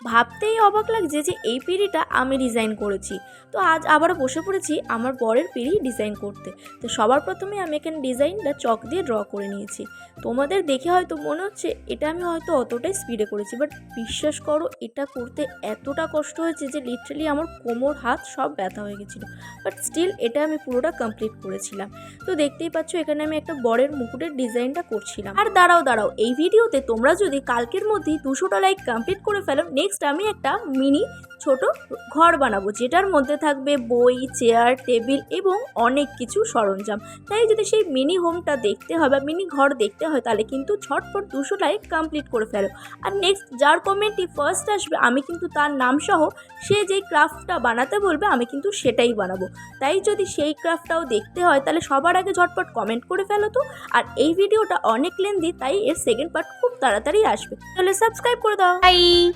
ভাবতেই অবাক লাগছে যে এই পিঁড়িটা আমি ডিজাইন করেছি। তো আজ আবারও বসে পড়েছি আমার বরের পিঁড়ি ডিজাইন করতে। তো সবার প্রথমে আমি এখানে ডিজাইনটা চক দিয়ে ড্র করে নিয়েছি। তোমাদের দেখে হয়তো মনে হচ্ছে এটা আমি হয়তো অতটাই স্পিডে করেছি, বাট বিশ্বাস করো এটা করতে এতটা কষ্ট হয়েছে যে লিটারালি আমার কোমর হাত সব ব্যথা হয়ে গেছিলো। বাট স্টিল এটা আমি পুরোটা কমপ্লিট করেছিলাম। তো দেখতেই পাচ্ছ এখানে আমি একটা বরের মুকুটের ডিজাইনটা করছিলাম। আর দাঁড়াও এই ভিডিওতে তোমরা যদি কালকের মধ্যেই 200টা লাইক কমপ্লিট করে ফেলো, নেক্সট আমি একটা মিনি ছোট ঘর বানাবো, যেটার মধ্যে থাকবে বই, চেয়ার, টেবিল এবং অনেক কিছু সরঞ্জাম। তাই যদি সেই মিনি হোমটা দেখতে হয় বা মিনি ঘর দেখতে হয়, তাহলে কিন্তু ঝটপট 200 লাইক কমপ্লিট করে ফেলো। আর নেক্সট যার কমেন্টই ফার্স্ট আসবে আমি কিন্তু তার নাম সহ সে যেই ক্রাফটটা বানাতে বলবে আমি কিন্তু সেটাই বানাবো। তাই যদি সেই ক্রাফটটাও দেখতে হয় তাহলে সবার আগে ঝটপট কমেন্ট করে ফেলো তো। আর এই ভিডিওটা অনেক লেন্দি, তাই এর সেকেন্ড পার্ট খুব তাড়াতাড়ি আসবে। তাহলে সাবস্ক্রাইব করে দাও। বাই।